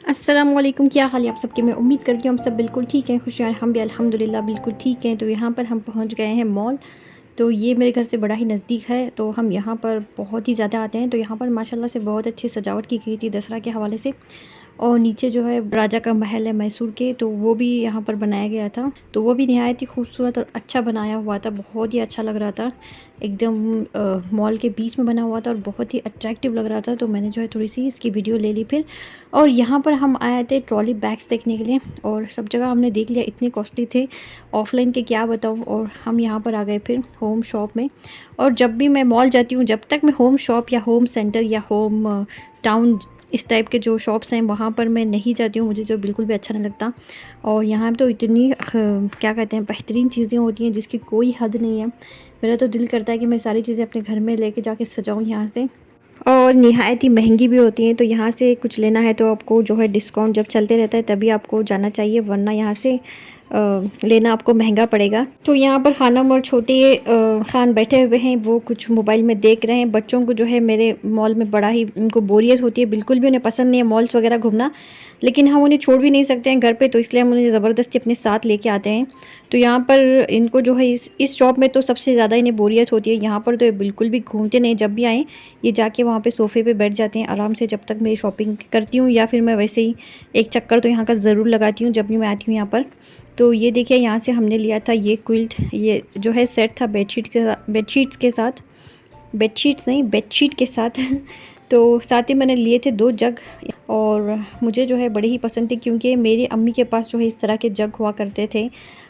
अस्सलाम वालेकुम, क्या हाल है आप सबके। मैं उम्मीद करती हूँ हम सब बिल्कुल ठीक हैं, खुश हैं। हम भी अल्हम्दुलिल्लाह बिल्कुल ठीक हैं। तो यहाँ पर हम पहुँच गए हैं मॉल। तो ये मेरे घर से बड़ा ही नज़दीक है, तो हम यहाँ पर बहुत ही ज़्यादा आते हैं। तो यहाँ पर माशाल्लाह से बहुत अच्छी सजावट की गई थी दसरा के हवाले से। और नीचे जो है राजा का महल है मैसूर के, तो वो भी यहाँ पर बनाया गया था। तो वो भी नहायत ही खूबसूरत और अच्छा बनाया हुआ था, बहुत ही अच्छा लग रहा था। एकदम मॉल के बीच में बना हुआ था और बहुत ही अट्रैक्टिव लग रहा था। तो मैंने जो है थोड़ी सी इसकी वीडियो ले ली फिर। और यहाँ पर हम आए थे ट्रॉली बैग्स देखने के लिए, और सब जगह हमने देख लिया, इतने कॉस्टली थे ऑफलाइन के क्या बताऊँ। और हम यहाँ पर आ गए फिर होम शॉप में। और जब भी मैं मॉल जाती हूँ, जब तक मैं होम शॉप या होम सेंटर या होम टाउन इस टाइप के जो शॉप्स हैं वहाँ पर मैं नहीं जाती हूँ, मुझे जो बिल्कुल भी अच्छा नहीं लगता। और यहाँ तो इतनी क्या कहते हैं, बेहतरीन चीज़ें होती हैं जिसकी कोई हद नहीं है। मेरा तो दिल करता है कि मैं सारी चीज़ें अपने घर में लेके जाके सजाऊँ यहाँ से। और निहायत ही महंगी भी होती हैं, तो यहाँ से कुछ लेना है तो आपको जो है डिस्काउंट जब चलते रहता है तभी आपको जाना चाहिए, वरना यहाँ से लेना आपको महंगा पड़ेगा। तो यहाँ पर खानम और छोटे खान बैठे हुए हैं, वो कुछ मोबाइल में देख रहे हैं। बच्चों को जो है मेरे मॉल में बड़ा ही उनको बोरियत होती है, बिल्कुल भी उन्हें पसंद नहीं है मॉल्स वगैरह घूमना। लेकिन हम उन्हें छोड़ भी नहीं सकते हैं घर पे, तो इसलिए हम उन्हें ज़बरदस्ती अपने साथ लेके आते हैं। तो यहाँ पर इनको जो है इस शॉप में तो सबसे ज़्यादा इन्हें बोरियत होती है। यहाँ पर तो ये बिल्कुल भी घूमते नहीं, जब भी आएँ ये जाके वहाँ पे सोफ़े पे बैठ जाते हैं आराम से, जब तक मेरी शॉपिंग करती हूँ। या फिर मैं वैसे ही एक चक्कर तो यहाँ का ज़रूर लगाती हूँ जब भी मैं आती हूँ यहाँ पर। तो ये देखिए, यहाँ से हमने लिया था ये क्विल्ट, ये जो है सेट था बेडशीट्स के साथ, बेडशीट्स नहीं बेडशीट के साथ। तो साथ ही मैंने लिए थे 2 जग, और मुझे जो है बड़ी ही पसंद थी क्योंकि मेरी अम्मी के पास जो है इस तरह के जग हुआ करते थे,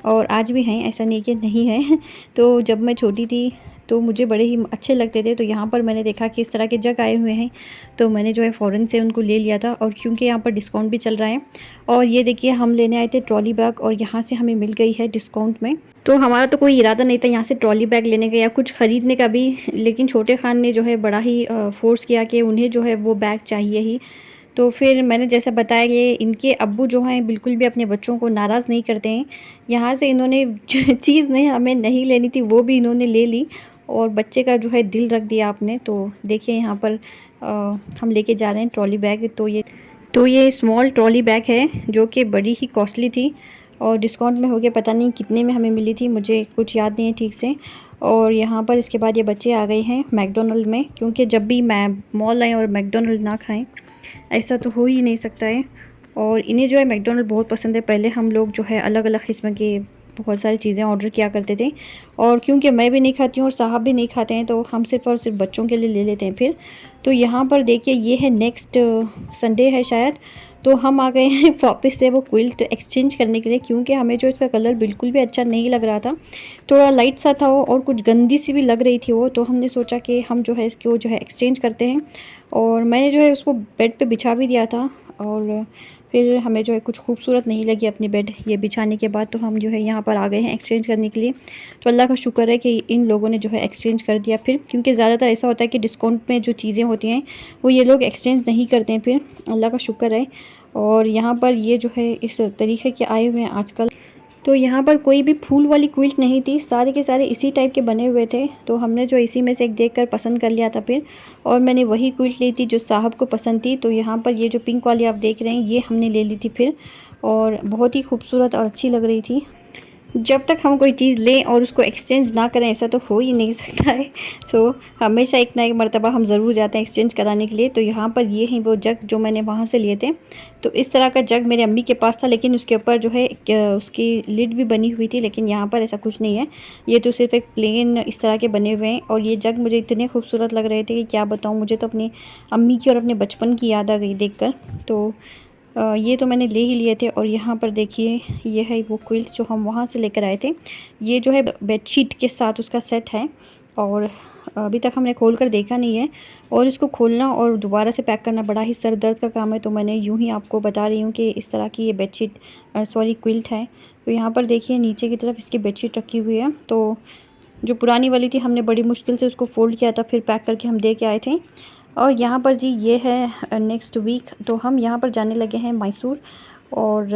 और आज भी हैं, ऐसा नहीं कि नहीं है। तो जब मैं छोटी थी तो मुझे बड़े ही अच्छे लगते थे। तो यहाँ पर मैंने देखा कि इस तरह के जग आए हुए हैं, तो मैंने जो है फ़ौरन से उनको ले लिया था। और क्योंकि यहाँ पर डिस्काउंट भी चल रहा है। और ये देखिए, हम लेने आए थे ट्रॉली बैग, और यहाँ से हमें मिल गई है डिस्काउंट में। तो हमारा तो कोई इरादा नहीं था यहाँ से ट्रॉली बैग लेने का या कुछ ख़रीदने का भी, लेकिन छोटे खान ने जो है बड़ा ही फ़ोर्स किया कि उन्हें जो है वो बैग चाहिए ही। तो फिर मैंने जैसा बताया कि इनके अब्बू जो हैं बिल्कुल भी अपने बच्चों को नाराज़ नहीं करते हैं। यहाँ से इन्होंने जो चीज़ नहीं हमें नहीं लेनी थी वो भी इन्होंने ले ली, और बच्चे का जो है दिल रख दिया आपने। तो देखिए यहाँ पर हम लेके जा रहे हैं ट्रॉली बैग। तो ये स्मॉल ट्रॉली बैग है जो कि बड़ी ही कॉस्टली थी, और डिस्काउंट में हो गया, पता नहीं कितने में हमें मिली थी, मुझे कुछ याद नहीं है ठीक से। और यहाँ पर इसके बाद ये बच्चे आ गए हैं मैकडोनल्ड में, क्योंकि जब भी मैं मॉल आएँ और मैकडोनल्ड ना खाएं, ऐसा तो हो ही नहीं सकता है। और इन्हें जो है मैकडोनल्ड बहुत पसंद है। पहले हम लोग जो है अलग अलग किस्म के बहुत सारी चीज़ें ऑर्डर किया करते थे, और क्योंकि मैं भी नहीं खाती हूँ और साहब भी नहीं खाते हैं, तो हम सिर्फ़ और सिर्फ बच्चों के लिए ले लेते हैं फिर। तो यहाँ पर देखिए, ये है नेक्स्ट संडे है शायद, तो हम आ गए हैं वापस से वो क्विल्ट एक्सचेंज करने के लिए, क्योंकि हमें जो इसका कलर बिल्कुल भी अच्छा नहीं लग रहा था। थोड़ा लाइट सा था वो, और कुछ गंदी सी भी लग रही थी वो। तो हमने सोचा कि हम जो है इसको जो है एक्सचेंज करते हैं, और मैंने जो है उसको बेड पे बिछा भी दिया था। और फिर हमें जो है कुछ खूबसूरत नहीं लगी अपनी बेड ये बिछाने के बाद, तो हम जो है यहाँ पर आ गए हैं एक्सचेंज करने के लिए। तो अल्लाह का शुक्र है कि इन लोगों ने जो है एक्सचेंज कर दिया फिर, क्योंकि ज़्यादातर ऐसा होता है कि डिस्काउंट में जो चीज़ें होती हैं वो ये लोग एक्सचेंज नहीं करते हैं फिर। अल्लाह का शुक्र है। और यहाँ पर ये जो है इस तरीके के आए हुए हैं आजकल। तो यहाँ पर कोई भी फूल वाली क्विल्ट नहीं थी, सारे के सारे इसी टाइप के बने हुए थे। तो हमने जो इसी में से एक देखकर पसंद कर लिया था फिर, और मैंने वही क्विल्ट ली थी जो साहब को पसंद थी। तो यहाँ पर ये जो पिंक वाली आप देख रहे हैं ये हमने ले ली थी फिर, और बहुत ही खूबसूरत और अच्छी लग रही थी। जब तक हम कोई चीज़ लें और उसको एक्सचेंज ना करें, ऐसा तो हो ही नहीं सकता है। तो हमेशा एक ना एक मर्तबा हम ज़रूर जाते हैं एक्सचेंज कराने के लिए। तो यहाँ पर ये हैं वो जग जो मैंने वहाँ से लिए थे। तो इस तरह का जग मेरे अम्मी के पास था, लेकिन उसके ऊपर जो है उसकी लिड भी बनी हुई थी, लेकिन यहाँ पर ऐसा कुछ नहीं है। ये तो सिर्फ एक प्लेन इस तरह के बने हुए हैं। और ये जग मुझे इतने खूबसूरत लग रहे थे कि क्या बताऊँ, मुझे तो अपनी अम्मी की और अपने बचपन की याद आ गई देख। तो ये तो मैंने ले ही लिए थे। और यहाँ पर देखिए, ये है वो क्विल्ट जो हम वहाँ से लेकर आए थे। ये जो है बेडशीट के साथ उसका सेट है, और अभी तक हमने खोल कर देखा नहीं है। और इसको खोलना और दोबारा से पैक करना बड़ा ही सर दर्द का काम है, तो मैंने यूँ ही आपको बता रही हूँ कि इस तरह की ये बेडशीट सॉरी क्विल्ट है। तो यहाँ पर देखिए नीचे की तरफ इसकी बेडशीट रखी हुई है। तो जो पुरानी वाली थी हमने बड़ी मुश्किल से उसको फ़ोल्ड किया था, फिर पैक करके हम दे के आए थे। और यहाँ पर जी ये है नेक्स्ट वीक, तो हम यहाँ पर जाने लगे हैं मैसूर। और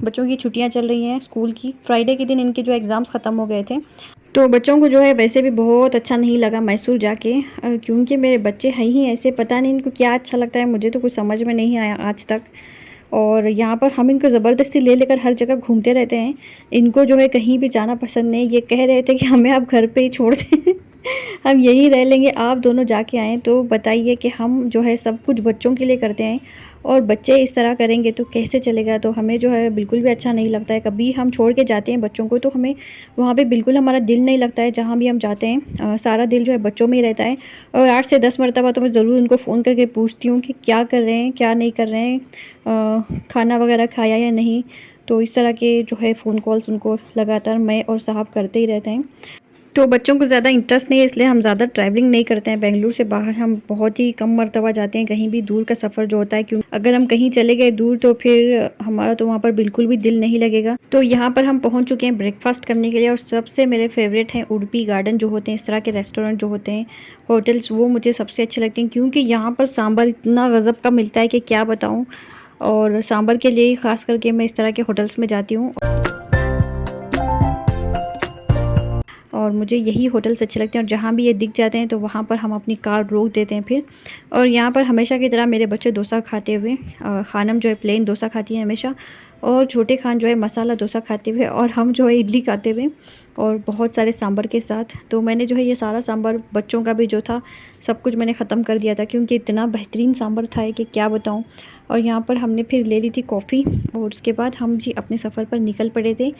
बच्चों की छुट्टियाँ चल रही हैं स्कूल की। फ्राइडे के दिन इनके जो एग्ज़ाम्स ख़त्म हो गए थे, तो बच्चों को जो है वैसे भी बहुत अच्छा नहीं लगा मैसूर जाके, क्योंकि मेरे बच्चे हैं ही ऐसे, पता नहीं इनको क्या अच्छा लगता है, मुझे तो कुछ समझ में नहीं आया आज तक। और यहाँ पर हम इनको ज़बरदस्ती ले लेकर हर जगह घूमते रहते हैं। इनको जो है कहीं भी जाना पसंद नहीं, ये कह रहे थे कि हमें आप घर पे ही छोड़ दें हम यहीं रह लेंगे, आप दोनों जाके आएँ। तो बताइए कि हम जो है सब कुछ बच्चों के लिए करते हैं और बच्चे इस तरह करेंगे तो कैसे चलेगा। तो हमें जो है बिल्कुल भी अच्छा नहीं लगता है। कभी हम छोड़ के जाते हैं बच्चों को तो हमें वहाँ पे बिल्कुल हमारा दिल नहीं लगता है, जहाँ भी हम जाते हैं सारा दिल जो है बच्चों में ही रहता है। और 8 से 10 मरतबा तो मैं ज़रूर उनको फ़ोन करके पूछती हूँ कि क्या कर रहे हैं, क्या नहीं कर रहे हैं, खाना वगैरह खाया या नहीं। तो इस तरह के जो है फ़ोन कॉल्स उनको लगातार मैं और साहब करते ही रहते हैं। तो बच्चों को ज़्यादा इंटरेस्ट नहीं है, इसलिए हम ज़्यादा ट्रैवलिंग नहीं करते हैं। बेंगलुरु से बाहर हम बहुत ही कम मर्तबा जाते हैं, कहीं भी दूर का सफ़र जो होता है, क्योंकि अगर हम कहीं चले गए दूर तो फिर हमारा तो वहाँ पर बिल्कुल भी दिल नहीं लगेगा। तो यहाँ पर हम पहुँच चुके हैं ब्रेकफास्ट करने के लिए और सबसे मेरे फेवरेट हैं उडुपी गार्डन जो होते हैं, इस तरह के रेस्टोरेंट जो होते हैं, होटल्स, वो मुझे सबसे अच्छे लगते हैं क्योंकि यहाँ पर सांभर इतना गज़ब का मिलता है कि क्या बताऊँ। और सांभर के लिए ख़ास करके मैं इस तरह के होटल्स में जाती हूँ और मुझे यही होटल्स अच्छे लगते हैं और जहाँ भी ये दिख जाते हैं तो वहाँ पर हम अपनी कार रोक देते हैं फिर। और यहाँ पर हमेशा की तरह मेरे बच्चे डोसा खाते हुए, खानम जो है प्लेन डोसा खाती है हमेशा, और छोटे खान जो है मसाला डोसा खाते हुए, और हम जो है इडली खाते हुए और बहुत सारे सांभर के साथ। तो मैंने जो है ये सारा सांभर बच्चों का भी जो था सब कुछ मैंने ख़त्म कर दिया था क्योंकि इतना बेहतरीन सांभर था कि क्या बताऊँ। और यहाँ पर हमने फिर ले ली थी कॉफ़ी और उसके बाद हम जी अपने सफ़र पर निकल पड़े थे।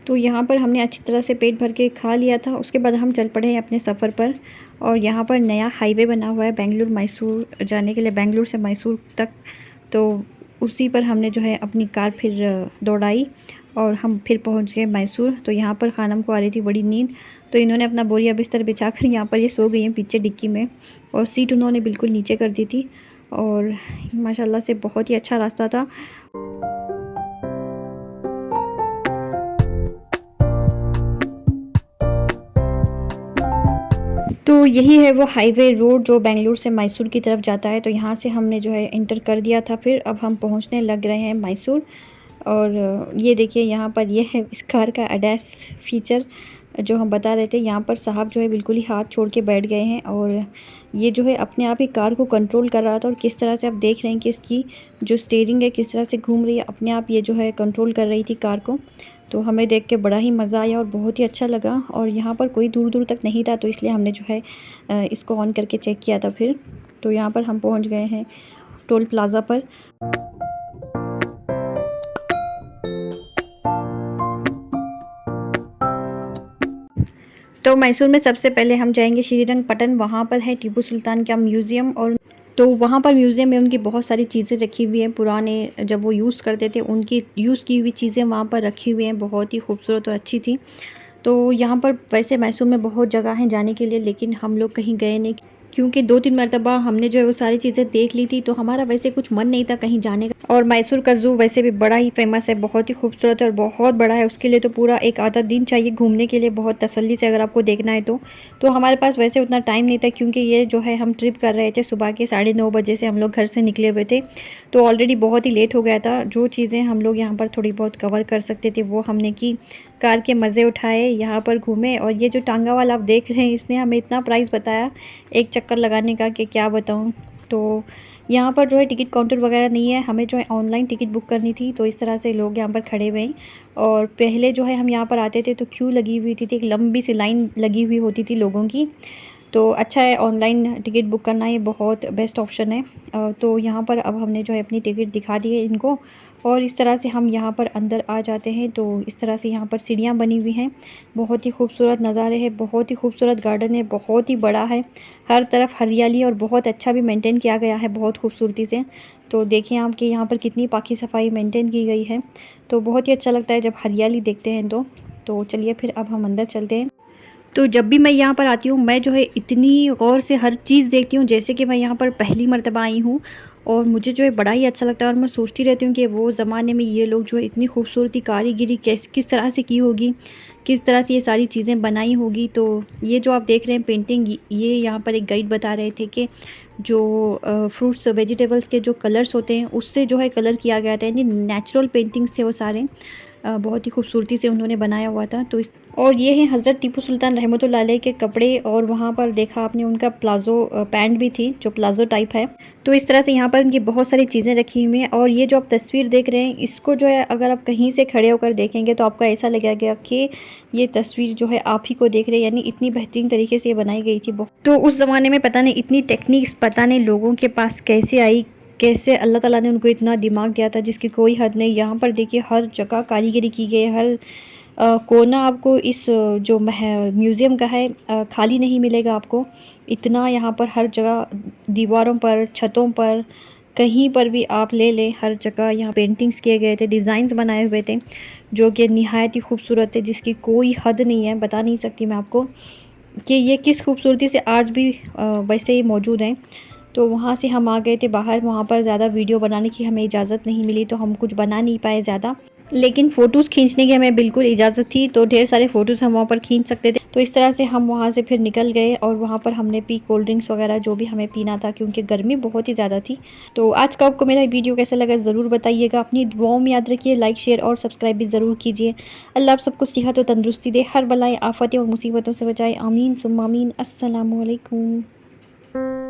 तो यहाँ पर हमने अच्छी तरह से पेट भर के खा लिया था। उसके बाद हम चल पड़े हैं अपने सफ़र पर। और यहाँ पर नया हाईवे बना हुआ है बेंगलुरु मैसूर जाने के लिए, बेंगलुरु से मैसूर तक। तो उसी पर हमने जो है अपनी कार फिर दौड़ाई और हम फिर पहुँच गए मैसूर। तो यहाँ पर खानम को आ रही थी बड़ी नींद, तो इन्होंने अपना बोरिया बिस्तर बिछा कर यहाँ पर ये सो गई हैं पीछे डिक्की में, और सीट उन्होंने बिल्कुल नीचे कर दी थी। और माशाल्लाह से बहुत ही अच्छा रास्ता था। तो यही है वो हाईवे रोड जो बेंगलुरु से मैसूर की तरफ जाता है। तो यहाँ से हमने जो है एंटर कर दिया था। फिर अब हम पहुँचने लग रहे हैं मैसूर। और ये देखिए यहाँ पर ये है इस कार का एडैस फीचर जो हम बता रहे थे। यहाँ पर साहब जो है बिल्कुल ही हाथ छोड़ के बैठ गए हैं और ये जो है अपने आप ही कार को कंट्रोल कर रहा था। और किस तरह से आप देख रहे हैं कि इसकी जो स्टीयरिंग है किस तरह से घूम रही है, अपने आप ये जो है कंट्रोल कर रही थी कार को। तो हमें देख के बड़ा ही मज़ा आया और बहुत ही अच्छा लगा। और यहाँ पर कोई दूर दूर तक नहीं था, तो इसलिए हमने जो है इसको ऑन करके चेक किया था फिर। तो यहाँ पर हम पहुँच गए हैं टोल प्लाज़ा पर। तो मैसूर में सबसे पहले हम जाएंगे श्रीरंगपट्टन, वहाँ पर है टीपू सुल्तान का म्यूज़ियम। और तो वहाँ पर म्यूज़ियम में उनकी बहुत सारी चीज़ें रखी हुई हैं, पुराने जब वो यूज़ करते थे उनकी यूज़ की हुई चीज़ें वहाँ पर रखी हुई हैं, बहुत ही खूबसूरत और अच्छी थी। तो यहाँ पर वैसे मैसूर में बहुत जगह हैं जाने के लिए, लेकिन हम लोग कहीं गए नहीं क्योंकि 2-3 मरतबा हमने जो है वो सारी चीज़ें देख ली थी, तो हमारा वैसे कुछ मन नहीं था कहीं जाने का। और मैसूर का ज़ू वैसे भी बड़ा ही फेमस है, बहुत ही खूबसूरत है और बहुत बड़ा है। उसके लिए तो पूरा एक आधा दिन चाहिए घूमने के लिए, बहुत तसल्ली से अगर आपको देखना है तो हमारे पास वैसे उतना टाइम नहीं था क्योंकि ये जो है हम ट्रिप कर रहे थे सुबह के 9:30 बजे से हम लोग घर से निकले हुए थे, तो ऑलरेडी बहुत ही लेट हो गया था। जो चीज़ें हम लोग यहाँ पर थोड़ी बहुत कवर कर सकते थे वो हमने की, कार के मज़े उठाए, यहाँ पर घूमे। और ये जो टांगा वाला आप देख रहे हैं इसने हमें इतना प्राइस बताया एक चक्कर लगाने का कि क्या बताऊँ। तो यहाँ पर जो है टिकट काउंटर वगैरह नहीं है, हमें जो है ऑनलाइन टिकट बुक करनी थी। तो इस तरह से लोग यहाँ पर खड़े हुए हैं। और पहले जो है हम यहाँ पर आते थे तो क्यू लगी हुई थी, एक लंबी सी लाइन लगी हुई होती थी लोगों की। तो अच्छा है ऑनलाइन टिकट बुक करना, ये बहुत बेस्ट ऑप्शन है। तो यहाँ पर अब हमने जो है अपनी टिकट दिखा दी है इनको और इस तरह से हम यहाँ पर अंदर आ जाते हैं। तो इस तरह से यहाँ पर सीढ़ियाँ बनी हुई हैं, बहुत ही खूबसूरत नज़ारे हैं, बहुत ही खूबसूरत गार्डन है, बहुत ही बड़ा है, हर तरफ हरियाली और बहुत अच्छा भी मेंटेन किया गया है बहुत खूबसूरती से। तो देखिए आप कि यहाँ पर कितनी पाकी सफाई मेंटेन की गई है, तो बहुत ही अच्छा लगता है जब हरियाली देखते हैं। तो चलिए फिर अब हम अंदर चलते हैं। तो जब भी मैं यहाँ पर आती हूँ मैं जो है इतनी गौर से हर चीज़ देखती हूँ जैसे कि मैं यहाँ पर पहली मर्तबा आई हूँ, और मुझे जो है बड़ा ही अच्छा लगता है। और मैं सोचती रहती हूँ कि वो ज़माने में ये लोग जो है इतनी खूबसूरती कारीगिरी किस तरह से की होगी, किस तरह से ये सारी चीज़ें बनाई होगी। तो ये जो आप देख रहे हैं पेंटिंग, ये यहाँ पर एक गाइड बता रहे थे कि जो फ्रूट्स वेजिटेबल्स के जो कलर्स होते हैं उससे जो है कलर किया गया था, यानी नेचुरल पेंटिंग्स थे वो सारे। बहुत ही खूबसूरती से उन्होंने बनाया हुआ था। तो इस और ये है हज़रत टीपू सुल्तान रहमतुल्लाह अलैह के कपड़े, और वहाँ पर देखा आपने उनका प्लाज़ो पैंट भी थी जो प्लाज़ो टाइप है। तो इस तरह से यहाँ पर इनकी बहुत सारी चीज़ें रखी हुई हैं। और ये जो आप तस्वीर देख रहे हैं, इसको जो है अगर आप कहीं से खड़े होकर देखेंगे तो आपको ऐसा लगेगा कि ये तस्वीर जो है आप ही को देख रहे हैं, यानी इतनी बेहतरीन तरीके से ये बनाई गई थी। तो उस ज़माने में पता नहीं इतनी टेक्निक्स पता नहीं लोगों के पास कैसे आई, कैसे अल्लाह ताला ने उनको इतना दिमाग दिया था जिसकी कोई हद नहीं। यहाँ पर देखिए हर जगह कारीगरी की गई है, हर कोना आपको इस जो म्यूज़ियम का है खाली नहीं मिलेगा आपको। इतना यहाँ पर हर जगह दीवारों पर, छतों पर, कहीं पर भी आप ले लें, हर जगह यहाँ पेंटिंग्स किए गए थे, डिज़ाइंस बनाए हुए थे जो कि निहायत ही खूबसूरत थे, जिसकी कोई हद नहीं है, बता नहीं सकती मैं आपको कि ये किस खूबसूरती से आज भी वैसे ही मौजूद हैं। तो वहाँ से हम आ गए थे बाहर, वहाँ पर ज़्यादा वीडियो बनाने की हमें इजाज़त नहीं मिली, तो हम कुछ बना नहीं पाए ज़्यादा, लेकिन फ़ोटोज़ खींचने की हमें बिल्कुल इजाज़त थी, तो ढेर सारे फ़ोटोज़ हम वहाँ पर खींच सकते थे। तो इस तरह से हम वहाँ से फिर निकल गए और वहाँ पर हमने पी कोल्ड ड्रिंक्स वगैरह जो भी हमें पीना था, क्योंकि गर्मी बहुत ही ज़्यादा थी। तो आज का आपको मेरा वीडियो कैसा लगा ज़रूर बताइएगा। अपनी दुआओं में याद रखिए, लाइक शेयर और सब्सक्राइब भी ज़रूर कीजिए। अल्लाह आप सबको सेहत और तंदुरुस्ती दे, हर बलाएँ आफ़तें और मुसीबतों से बचाए। आमीन सुम्मा आमीन। अस्सलामु अलैकुम।